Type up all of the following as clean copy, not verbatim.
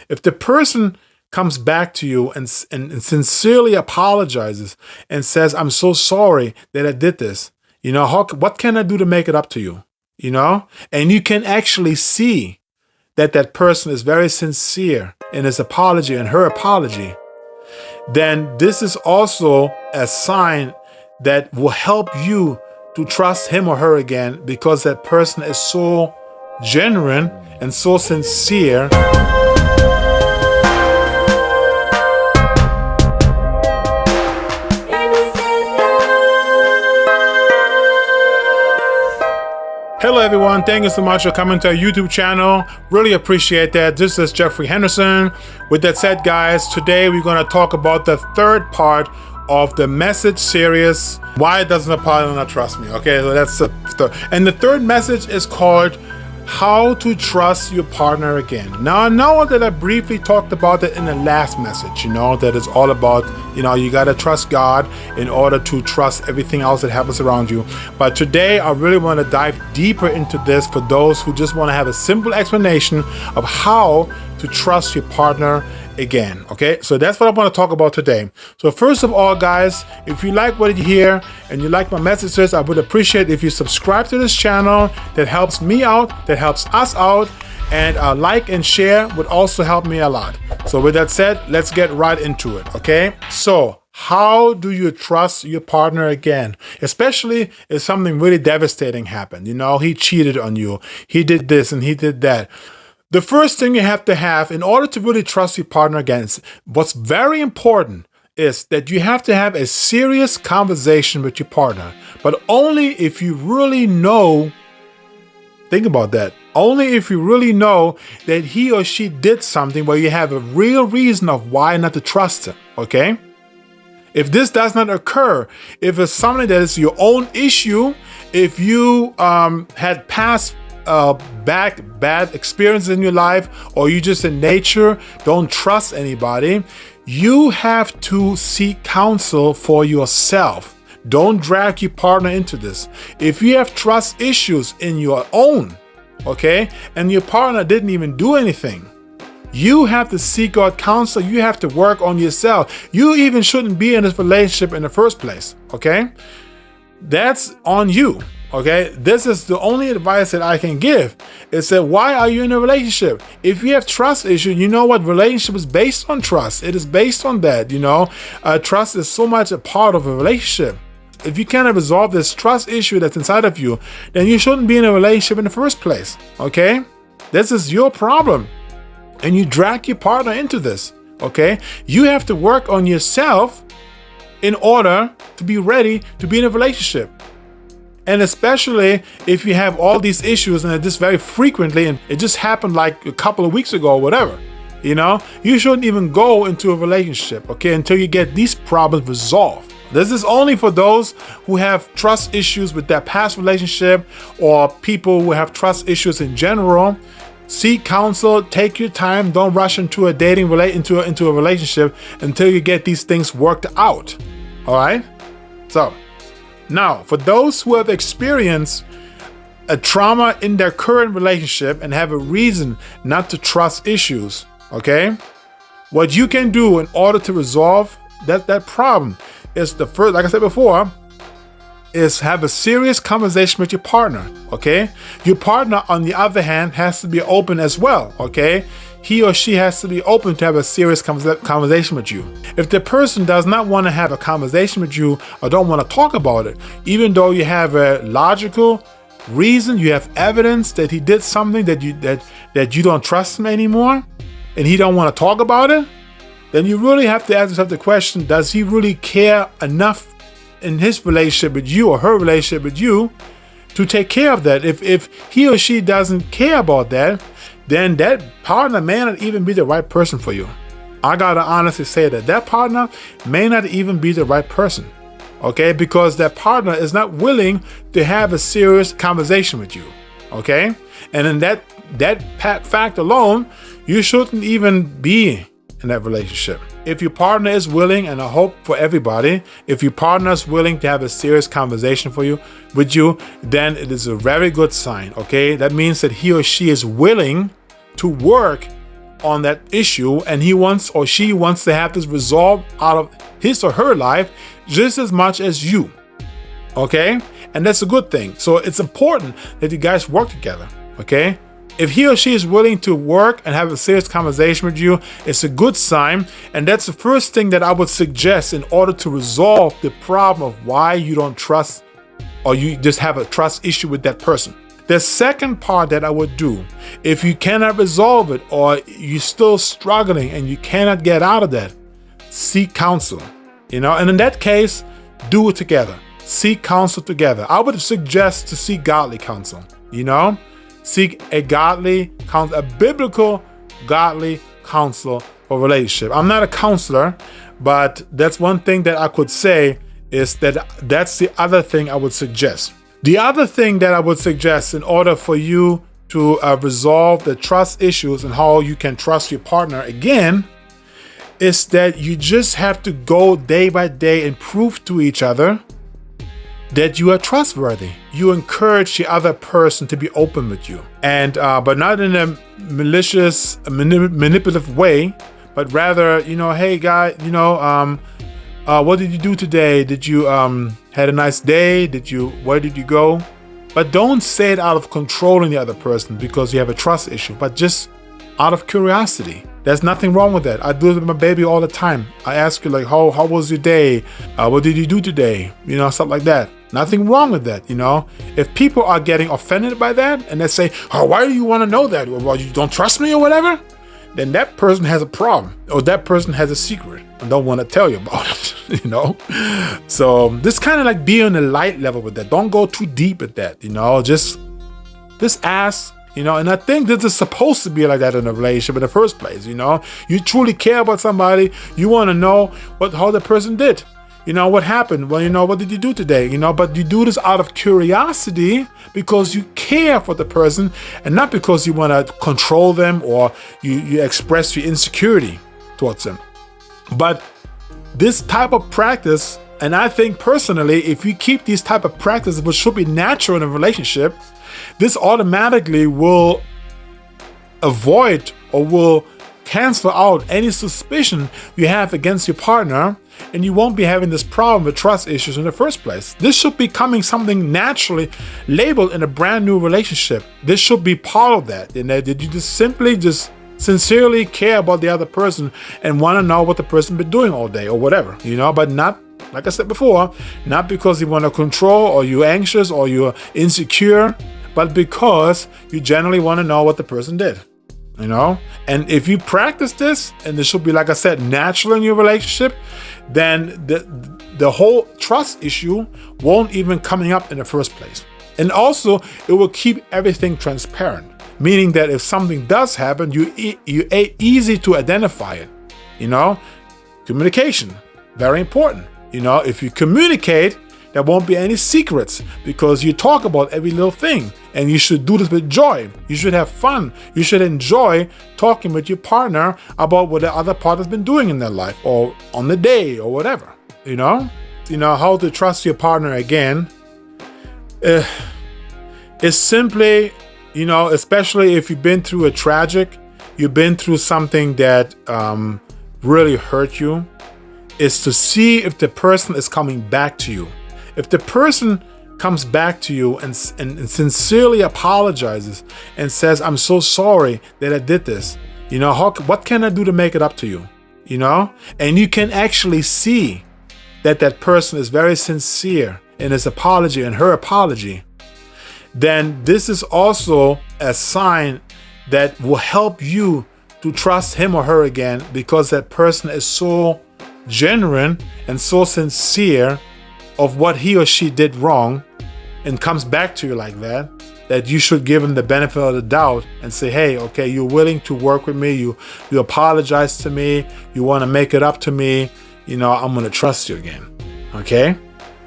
If the person comes back to you and sincerely apologizes and says, I'm so sorry that I did this, what can I do to make it up to you? And you can actually see that person is very sincere in his apology and her apology, then this is also a sign that will help you to trust him or her again, because that person is so genuine and so sincere. Hello everyone, thank you so much for coming to our YouTube channel. Really appreciate that. This is Geoffrey Henderson. With that said, guys, today we're going to talk about the third part of the message series, Why Doesn't a Partner Not Trust Me? Okay, so that's the third. And the third message is called How to Trust Your Partner Again. Now, I know that I briefly talked about it in the last message, that is all about, you got to trust God in order to trust everything else that happens around you. But today, I really want to dive deeper into this for those who just want to have a simple explanation of how to trust your partner again. Okay, so that's what I want to talk about today. So first of all, guys, if you like what you hear and you like my messages, I would appreciate if you subscribe to this channel. That helps me out, that helps us out, and like and share would also help me a lot. So with that said, let's get right into it. Okay, so how do you trust your partner again? Especially if something really devastating happened. He cheated on you, he did this and he did that. The first thing you have to have in order to really trust your partner again, what's very important is that you have to have a serious conversation with your partner, but only if you really know, think about that, only if you really know that he or she did something where you have a real reason of why not to trust him, okay? If this does not occur, if it's something that is your own issue, if you had past bad experiences in your life, or you just in nature don't trust anybody, you have to seek counsel for yourself. Don't drag your partner into this. If you have trust issues in your own, okay, and your partner didn't even do anything, you have to seek out counsel. You have to work on yourself. You even shouldn't be in this relationship in the first place, okay? That's on you. Okay, this is the only advice that I can give. Is that why are you in a relationship? If you have trust issues, you know what? Relationship is based on trust. It is based on that, Trust is so much a part of a relationship. If you cannot resolve this trust issue that's inside of you, then you shouldn't be in a relationship in the first place, okay? This is your problem. And you drag your partner into this, okay? You have to work on yourself in order to be ready to be in a relationship. And especially if you have all these issues and it just very frequently, and it just happened like a couple of weeks ago or whatever, you shouldn't even go into a relationship, okay, until you get these problems resolved. This is only for those who have trust issues with their past relationship, or people who have trust issues in general. Seek counsel, take your time, don't rush into into a relationship until you get these things worked out. All right? So, now, for those who have experienced a trauma in their current relationship and have a reason not to trust issues, okay, what you can do in order to resolve that problem is the first, like I said before, is have a serious conversation with your partner, okay? Your partner, on the other hand, has to be open as well, okay? He or she has to be open to have a serious conversation with you. If the person does not want to have a conversation with you or don't want to talk about it, even though you have a logical reason, you have evidence that he did something that you don't trust him anymore, and he don't want to talk about it, then you really have to ask yourself the question, does he really care enough in his relationship with you or her relationship with you to take care of that? If he or she doesn't care about that, then that partner may not even be the right person for you. I gotta honestly say that partner may not even be the right person, okay? Because that partner is not willing to have a serious conversation with you, okay? And in that fact alone, you shouldn't even be in that relationship. If your partner is willing, and I hope for everybody, if your partner is willing to have a serious conversation with you, then it is a very good sign, okay? That means that he or she is willing to work on that issue, and he wants or she wants to have this resolved out of his or her life just as much as you. Okay? And that's a good thing. So it's important that you guys work together. Okay? If he or she is willing to work and have a serious conversation with you, it's a good sign. And that's the first thing that I would suggest in order to resolve the problem of why you don't trust or you just have a trust issue with that person. The second part that I would do, if you cannot resolve it or you're still struggling and you cannot get out of that, seek counsel. And in that case, do it together. Seek counsel together. I would suggest to seek godly counsel. Seek a godly counsel, a biblical godly counsel for relationship. I'm not a counselor, but that's one thing that I could say is that's the other thing I would suggest. The other thing that I would suggest in order for you to resolve the trust issues and how you can trust your partner again is that you just have to go day by day and prove to each other that you are trustworthy. You encourage the other person to be open with you, and but not in a malicious, manipulative way, but rather, hey guy, what did you do today? Did you had a nice day? Where did you go? But don't say it out of controlling the other person because you have a trust issue, but just out of curiosity. There's nothing wrong with that. I do it with my baby all the time. I ask her like, how was your day? What did you do today? Stuff like that. Nothing wrong with that, If people are getting offended by that and they say, why do you want to know that? Well, you don't trust me or whatever? Then that person has a problem or that person has a secret and don't want to tell you about it, So this kind of like be on the light level with that. Don't go too deep at that, just ask, and I think this is supposed to be like that in a relationship in the first place, You truly care about somebody. You want to know how the person did. What happened? Well, what did you do today? But you do this out of curiosity because you care for the person and not because you want to control them or you express your insecurity towards them. But this type of practice, and I think personally, if you keep these type of practices, which should be natural in a relationship, this automatically will avoid or will cancel out any suspicion you have against your partner, and you won't be having this problem with trust issues in the first place. This should be becoming something naturally labeled in a brand new relationship. This should be part of that. That you just sincerely care about the other person and want to know what the person been doing all day or whatever, but not, like I said before, not because you want to control or you're anxious or you're insecure, but because you generally want to know what the person did. And if you practice this, and this should be, like I said, natural in your relationship, then the whole trust issue won't even coming up in the first place. And also, it will keep everything transparent, meaning that if something does happen, you easy to identify it. Communication, very important. If you communicate, there won't be any secrets because you talk about every little thing, and you should do this with joy. You should have fun. You should enjoy talking with your partner about what the other partner's been doing in their life or on the day or whatever. How to trust your partner again is simply, especially if you've been through you've been through something that really hurt you, is to see if the person is coming back to you. If the person comes back to you and sincerely apologizes and says, I'm so sorry that I did this, what can I do to make it up to you? And you can actually see that person is very sincere in his apology and her apology, then this is also a sign that will help you to trust him or her again, because that person is so genuine and so sincere of what he or she did wrong and comes back to you like that you should give him the benefit of the doubt and say, hey, okay, you're willing to work with me, you apologize to me, you want to make it up to me, I'm going to trust you again. Okay?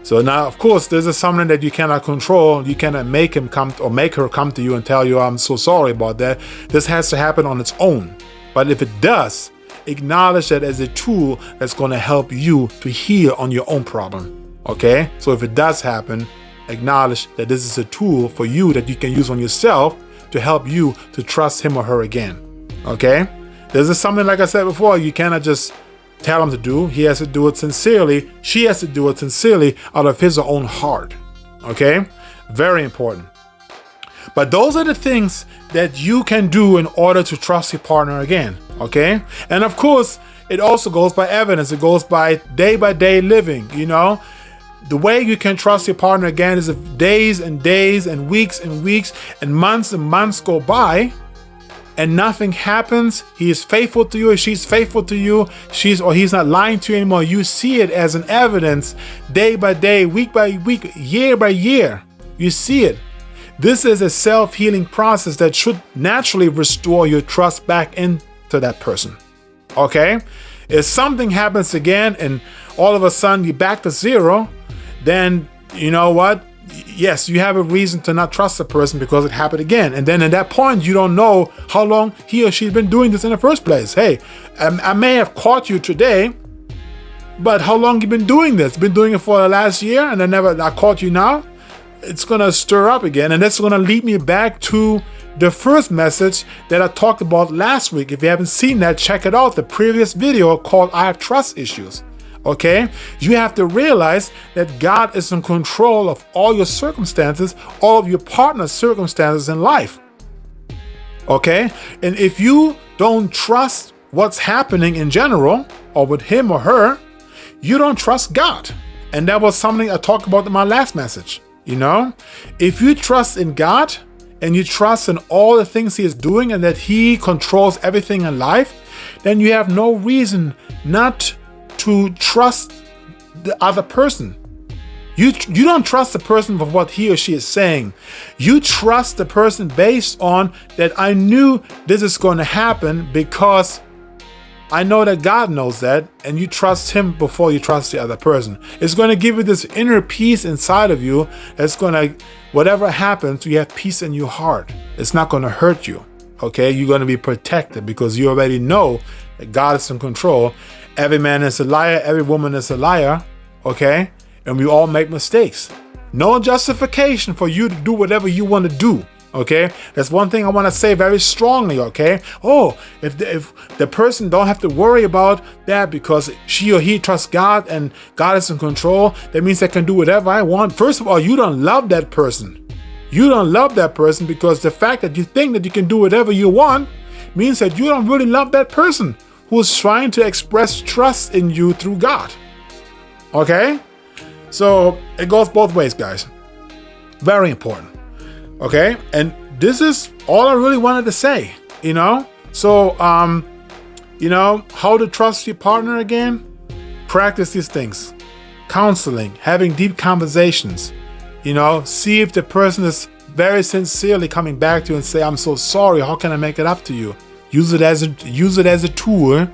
So now, of course, this is something that you cannot control. You cannot make him come or make her come to you and tell you, I'm so sorry about that. This has to happen on its own. But if it does, acknowledge that as a tool that's going to help you to heal on your own problem. Okay? So if it does happen, acknowledge that this is a tool for you that you can use on yourself to help you to trust him or her again. Okay? This is something, like I said before, you cannot just tell him to do. He has to do it sincerely. She has to do it sincerely out of his or own heart. Okay? Very important. But those are the things that you can do in order to trust your partner again. Okay? And of course, it also goes by evidence. It goes by day living, you know? The way you can trust your partner again is if days and days and weeks and months go by and nothing happens. He is faithful to you, or she's faithful to you, he's not lying to you anymore. You see it as an evidence day by day, week by week, year by year. You see it. This is a self-healing process that should naturally restore your trust back into that person. Okay? If something happens again and all of a sudden you're back to zero, then you know what? Yes, you have a reason to not trust the person because it happened again. And then at that point, you don't know how long he or she's been doing this in the first place. Hey, I may have caught you today, but how long you been doing this? Been doing it for the last year and I caught you now? It's going to stir up again. And that's going to lead me back to the first message that I talked about last week. If you haven't seen that, check it out. The previous video called I Have Trust Issues. Okay? You have to realize that God is in control of all your circumstances, all of your partner's circumstances in life. Okay? And if you don't trust what's happening in general, or with him or her, you don't trust God. And that was something I talked about in my last message. You know? If you trust in God, and you trust in all the things he is doing and that he controls everything in life, then you have no reason not to trust the other person. You don't trust the person for what he or she is saying. You trust the person based on that I knew this is going to happen because I know that God knows that, and you trust him before you trust the other person. It's going to give you this inner peace inside of you that's going to, whatever happens, you have peace in your heart. It's not going to hurt you. Okay? You're going to be protected because you already know that God is in control. Every man is a liar, every woman is a liar, okay? And we all make mistakes. No justification for you to do whatever you want to do, okay? That's one thing I want to say very strongly, okay? Oh, if the person don't have to worry about that because she or he trusts God and God is in control, that means I can do whatever I want. First of all, you don't love that person. You don't love that person because the fact that you think that you can do whatever you want means that you don't really love that person who's trying to express trust in you through God. Okay? So it goes both ways, guys. Very important. Okay? And this is all I really wanted to say, you know? So, you know, how to trust your partner again? Practice these things. Counseling, having deep conversations, you know, see if the person is very sincerely coming back to you and say, I'm so sorry, how can I make it up to you? Use it as a tool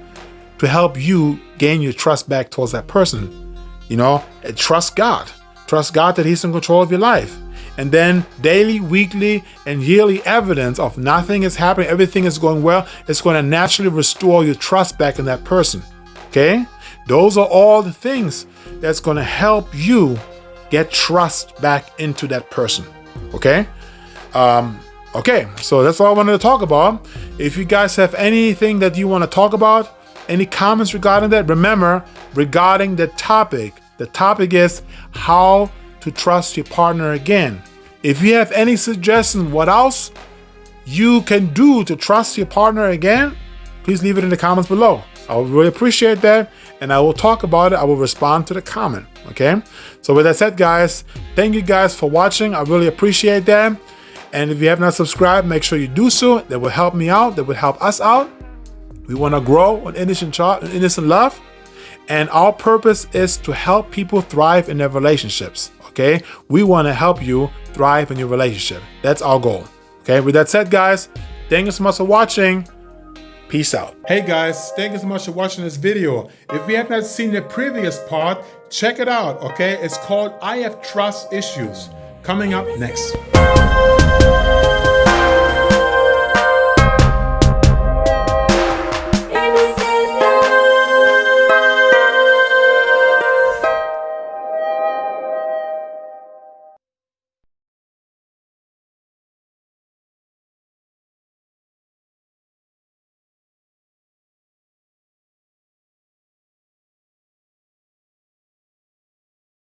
to help you gain your trust back towards that person. You know, and trust God. Trust God that he's in control of your life. And then daily, weekly, and yearly evidence of nothing is happening, everything is going well, it's going to naturally restore your trust back in that person. Okay? Those are all the things that's going to help you get trust back into that person. Okay? Okay, so that's all I wanted to talk about. If you guys have anything that you want to talk about, any comments regarding that, remember, regarding the topic is how to trust your partner again. If you have any suggestions what else you can do to trust your partner again, please leave it in the comments below. I would really appreciate that, and I will talk about it. I will respond to the comment, okay? So with that said, guys, thank you guys for watching. I really appreciate that. And if you have not subscribed, make sure you do so. That will help me out. That will help us out. We want to grow on innocent love. And our purpose is to help people thrive in their relationships. Okay? We want to help you thrive in your relationship. That's our goal. Okay? With that said, guys, thank you so much for watching. Peace out. Hey guys, thank you so much for watching this video. If you have not seen the previous part, check it out. Okay? It's called I Have Trust Issues. Coming up next.